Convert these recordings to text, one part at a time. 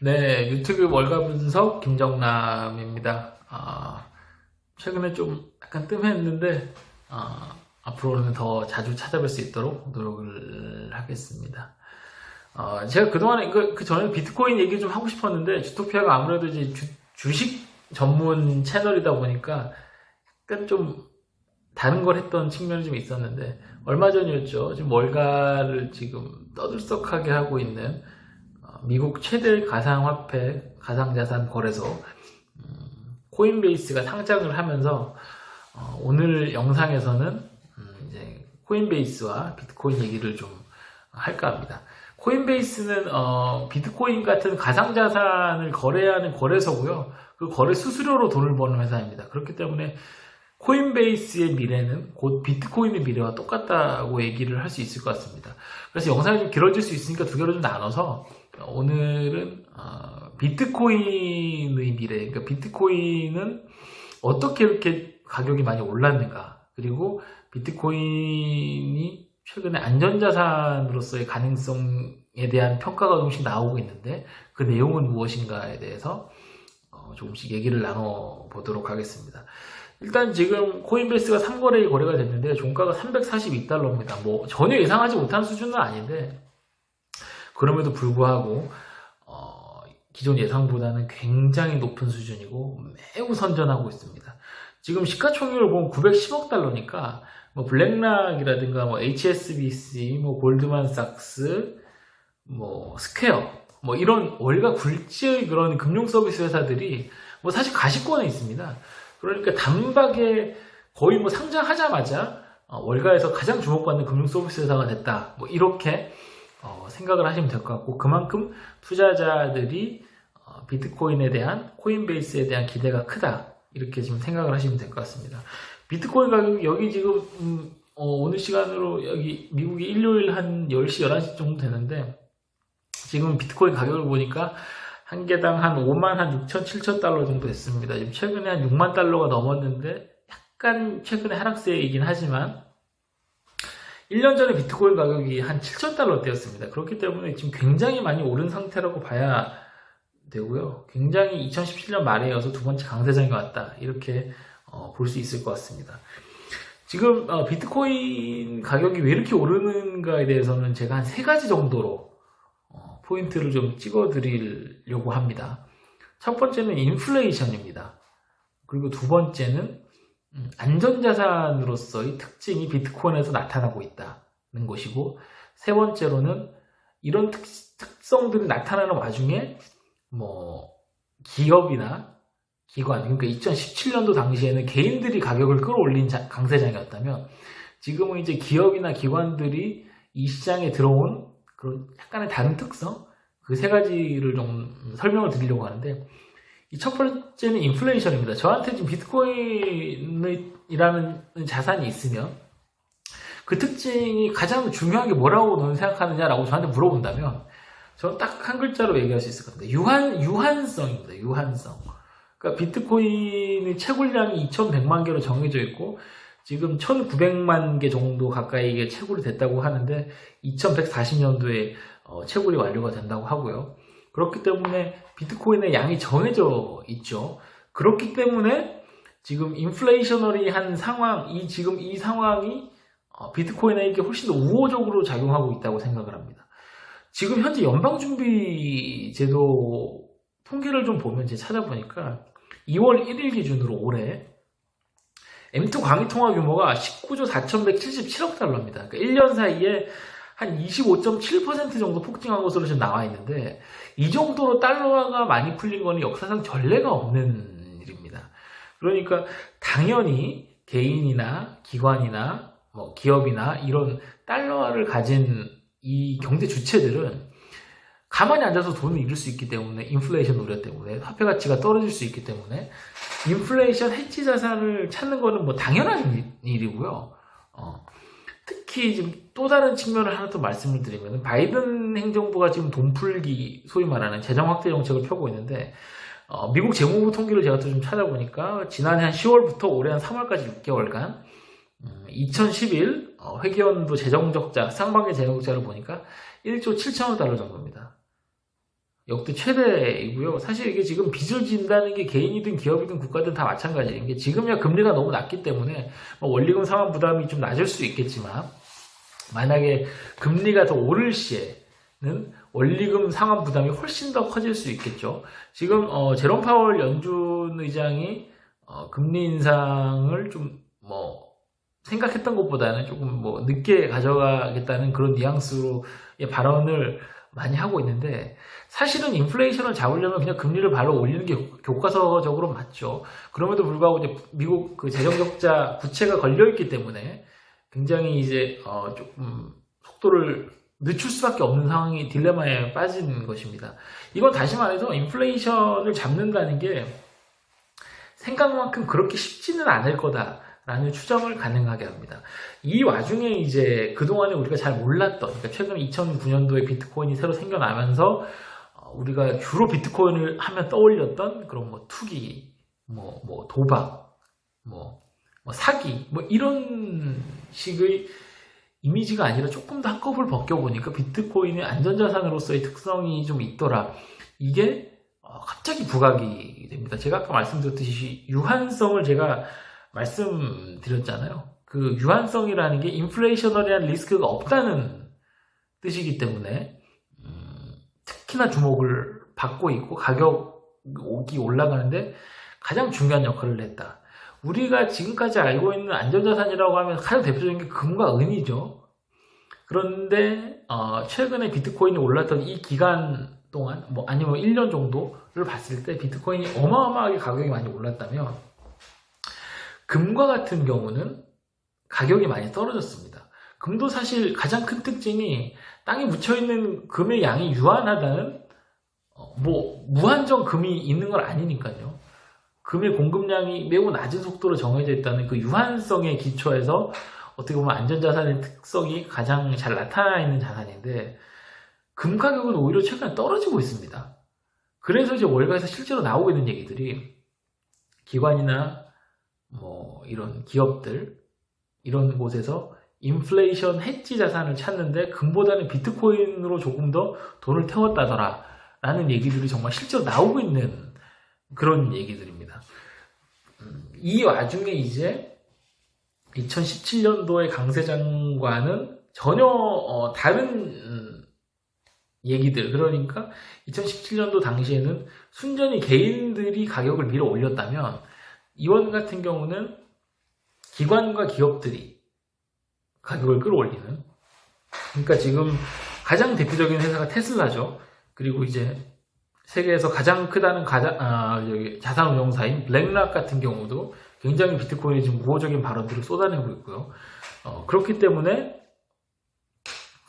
네, 유튜브 월가 분석 김정남입니다. 최근에 좀 약간 뜸했는데 앞으로는 더 자주 찾아뵐 수 있도록 노력을 하겠습니다. 제가 그동안에 그 전에 비트코인 얘기 좀 하고 싶었는데 주토피아가 아무래도 이제 주식 전문 채널이다 보니까 약간 좀 다른 걸 했던 측면이 좀 있었는데 얼마 전이었죠. 지금 월가를 지금 떠들썩하게 하고 있는 미국 최대 가상화폐, 가상자산 거래소 코인베이스가 상장을 하면서 오늘 영상에서는 이제 코인베이스와 비트코인 얘기를 좀 할까 합니다. 코인베이스는 비트코인 같은 가상자산을 거래하는 거래소고요. 그 거래 수수료로 돈을 버는 회사입니다. 그렇기 때문에 코인베이스의 미래는 곧 비트코인의 미래와 똑같다고 얘기를 할 수 있을 것 같습니다. 그래서 영상이 좀 길어질 수 있으니까 두 개로 좀 나눠서 오늘은 비트코인의 미래, 그러니까 비트코인은 어떻게 이렇게 가격이 많이 올랐는가, 그리고 비트코인이 최근에 안전자산으로서의 가능성에 대한 평가가 조금씩 나오고 있는데 그 내용은 무엇인가에 대해서 조금씩 얘기를 나눠보도록 하겠습니다. 일단 지금 코인베이스가 3거래일 거래가 됐는데 종가가 342달러입니다. 뭐 전혀 예상하지 못한 수준은 아닌데 그럼에도 불구하고 기존 예상보다는 굉장히 높은 수준이고 매우 선전하고 있습니다. 지금 시가총액을 보면 910억 달러니까 뭐 블랙락이라든가 뭐 HSBC, 뭐 골드만삭스, 뭐 스퀘어, 뭐 이런 월가 굴지의 그런 금융 서비스 회사들이 뭐 사실 가시권에 있습니다. 그러니까 단박에 거의 뭐 상장하자마자 월가에서 가장 주목받는 금융 서비스 회사가 됐다. 뭐 이렇게 생각을 하시면 될 것 같고 그만큼 투자자들이 비트코인에 대한 코인베이스에 대한 기대가 크다. 이렇게 지금 생각을 하시면 될 것 같습니다. 비트코인 가격이 여기 지금 오늘 시간으로 여기 미국이 일요일 한 10시, 11시 정도 되는데 지금 비트코인 가격을 보니까 한 개당 한 5만 한 6천, 7천 달러 정도 됐습니다. 지금 최근에 한 6만 달러가 넘었는데 약간 최근에 하락세이긴 하지만 1년 전에 비트코인 가격이 한 7천 달러대였습니다. 그렇기 때문에 지금 굉장히 많이 오른 상태라고 봐야 되고요. 굉장히 2017년 말에 이어서 두 번째 강세장이 왔다. 이렇게 볼 수 있을 것 같습니다. 지금 비트코인 가격이 왜 이렇게 오르는가에 대해서는 제가 한 세 가지 정도로 포인트를 좀 찍어 드리려고 합니다. 첫 번째는 인플레이션입니다. 그리고 두 번째는 안전자산으로서의 특징이 비트코인에서 나타나고 있다는 것이고 세 번째로는 이런 특성들이 나타나는 와중에 뭐 기업이나 기관, 그러니까 2017년도 당시에는 개인들이 가격을 끌어올린 강세장이었다면 지금은 이제 기업이나 기관들이 이 시장에 들어온 그런 약간의 다른 특성, 그 세 가지를 좀 설명을 드리려고 하는데 이 첫 번째는 인플레이션입니다. 저한테 지금 비트코인이라는 자산이 있으면 그 특징이 가장 중요한 게 뭐라고 너는 생각하느냐라고 저한테 물어본다면 저는 딱 한 글자로 얘기할 수 있을 것 같아요. 유한성입니다. 유한성. 그러니까 비트코인의 채굴량이 2100만 개로 정해져 있고 지금 1900만 개 정도 가까이 이게 채굴이 됐다고 하는데 2140년도에 채굴이 완료가 된다고 하고요. 그렇기 때문에 비트코인의 양이 정해져 있죠. 그렇기 때문에 지금 인플레이셔너리한 상황, 지금 이 상황이 비트코인에게 훨씬 더 우호적으로 작용하고 있다고 생각을 합니다. 지금 현재 연방준비제도 통계를 좀 보면 제가 찾아보니까 2월 1일 기준으로 올해 M2 광의 통화 규모가 19조 4,177억 달러입니다. 그러니까 1년 사이에 한 25.7% 정도 폭증한 것으로 지금 나와 있는데 이 정도로 달러가 많이 풀린 거는 역사상 전례가 없는 일입니다. 그러니까 당연히 개인이나 기관이나 뭐 기업이나 이런 달러를 가진 이 경제 주체들은 가만히 앉아서 돈을 잃을 수 있기 때문에 인플레이션 우려 때문에 화폐 가치가 떨어질 수 있기 때문에 인플레이션 해지 자산을 찾는 거는 뭐 당연한 일이고요. 특히 지금 또 다른 측면을 하나 더 말씀을 드리면 바이든 행정부가 지금 돈풀기 소위 말하는 재정 확대 정책을 펴고 있는데 미국 재무부 통계를 제가 또 좀 찾아보니까 지난해 한 10월부터 올해 한 3월까지 6개월간 2011 회계연도 재정적자, 상반기 재정적자를 보니까 1조 7천억 달러 정도입니다. 역대 최대이고요. 사실 이게 지금 빚을 진다는 게 개인이든 기업이든 국가든 다 마찬가지인 게 지금야 금리가 너무 낮기 때문에 뭐 원리금 상환 부담이 좀 낮을 수 있겠지만 만약에 금리가 더 오를 시에는 원리금 상환 부담이 훨씬 더 커질 수 있겠죠. 지금 제롬 파월 연준 의장이 금리 인상을 좀 뭐 생각했던 것보다는 조금 뭐 늦게 가져가겠다는 그런 뉘앙스로의 발언을 많이 하고 있는데 사실은 인플레이션을 잡으려면 그냥 금리를 바로 올리는 게 교과서적으로 맞죠. 그럼에도 불구하고 이제 미국 그 재정 적자 부채가 걸려 있기 때문에 굉장히 이제 조금 속도를 늦출 수밖에 없는 상황이 딜레마에 빠진 것입니다. 이건 다시 말해서 인플레이션을 잡는다는 게 생각만큼 그렇게 쉽지는 않을 거다라는 추정을 가능하게 합니다. 이 와중에 이제 그동안에 우리가 잘 몰랐던, 그러니까 최근 2009년도에 비트코인이 새로 생겨나면서 우리가 주로 비트코인을 하면 떠올렸던 그런 뭐 투기, 뭐 도박, 뭐 사기, 뭐 이런 식의 이미지가 아니라 조금 더 한꺼풀 벗겨보니까 비트코인의 안전자산으로서의 특성이 좀 있더라. 이게 갑자기 부각이 됩니다. 제가 아까 말씀드렸듯이 유한성을 제가 말씀드렸잖아요. 그 유한성이라는 게 인플레이셔널이라는 리스크가 없다는 뜻이기 때문에 특히나 주목을 받고 있고 가격이 올라가는데 가장 중요한 역할을 했다. 우리가 지금까지 알고 있는 안전자산이라고 하면 가장 대표적인 게 금과 은이죠. 그런데 최근에 비트코인이 올랐던 이 기간 동안 아니면 1년 정도를 봤을 때 비트코인이 어마어마하게 가격이 많이 올랐다면 금과 같은 경우는 가격이 많이 떨어졌습니다. 금도 사실 가장 큰 특징이 땅에 묻혀있는 금의 양이 유한하다는 무한정 금이 있는 건 아니니까요. 금의 공급량이 매우 낮은 속도로 정해져 있다는 그 유한성에 기초해서 어떻게 보면 안전자산의 특성이 가장 잘 나타나 있는 자산인데 금 가격은 오히려 최근에 떨어지고 있습니다. 그래서 이제 월가에서 실제로 나오고 있는 얘기들이 기관이나 이런 기업들 이런 곳에서 인플레이션 해지 자산을 찾는데 금보다는 비트코인으로 조금 더 돈을 태웠다더라 라는 얘기들이 정말 실제로 나오고 있는 그런 얘기들입니다. 이 와중에 이제 2017년도의 강세 장관은 전혀 다른 얘기들, 그러니까 2017년도 당시에는 순전히 개인들이 가격을 밀어 올렸다면 이번 같은 경우는 기관과 기업들이 가격을 끌어올리는, 그러니까 지금 가장 대표적인 회사가 테슬라죠. 그리고 이제 세계에서 가장 크다는 자산운용사인 블랙락 같은 경우도 굉장히 비트코인에 지금 우호적인 발언들을 쏟아내고 있고요. 그렇기 때문에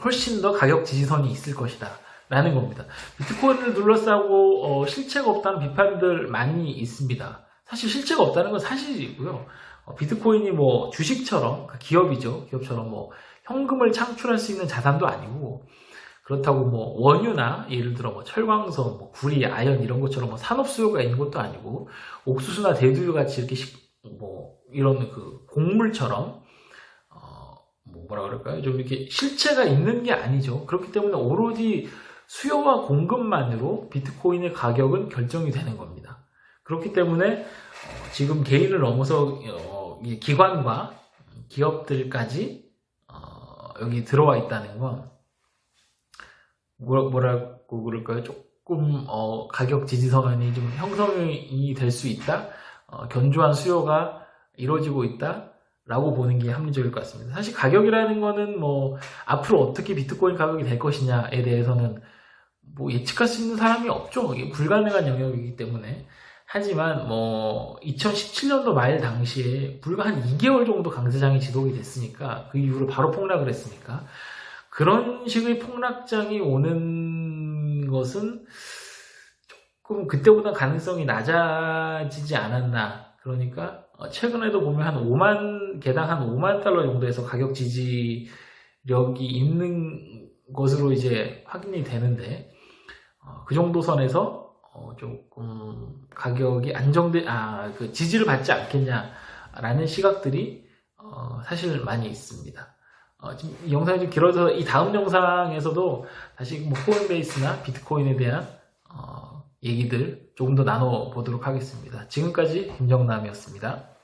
훨씬 더 가격 지지선이 있을 것이다 라는 겁니다. 비트코인을 둘러싸고 실체가 없다는 비판들 많이 있습니다. 사실 실체가 없다는 건 사실이고요. 비트코인이 주식처럼, 기업이죠. 기업처럼 현금을 창출할 수 있는 자산도 아니고, 그렇다고 원유나 예를 들어 철광석, 구리, 아연 이런 것처럼 산업 수요가 있는 것도 아니고, 옥수수나 대두유 같이 이렇게 이런 그 곡물처럼 뭐라 그럴까요? 좀 이렇게 실체가 있는 게 아니죠. 그렇기 때문에 오로지 수요와 공급만으로 비트코인의 가격은 결정이 되는 겁니다. 그렇기 때문에 지금 개인을 넘어서 기관과 기업들까지 여기 들어와 있다는 건 뭐라고 그럴까요? 조금 가격 지지선이 좀 형성이 될 수 있다? 견조한 수요가 이루어지고 있다? 라고 보는 게 합리적일 것 같습니다. 사실 가격이라는 거는 앞으로 어떻게 비트코인 가격이 될 것이냐에 대해서는 예측할 수 있는 사람이 없죠. 이게 불가능한 영역이기 때문에. 하지만 2017년도 말 당시에 불과 한 2개월 정도 강세장이 지속이 됐으니까, 그 이후로 바로 폭락을 했으니까, 그런 식의 폭락장이 오는 것은 조금 그때보다 가능성이 낮아지지 않았나. 그러니까 최근에도 보면 개당 한 5만 달러 정도에서 가격 지지력이 있는 것으로 이제 확인이 되는데, 그 정도 선에서 조금 가격이 그 지지를 받지 않겠냐라는 시각들이 사실 많이 있습니다. 지금 이 영상이 좀 길어서 이 다음 영상에서도 다시 코인베이스나 비트코인에 대한 얘기들 조금 더 나눠보도록 하겠습니다. 지금까지 김정남이었습니다.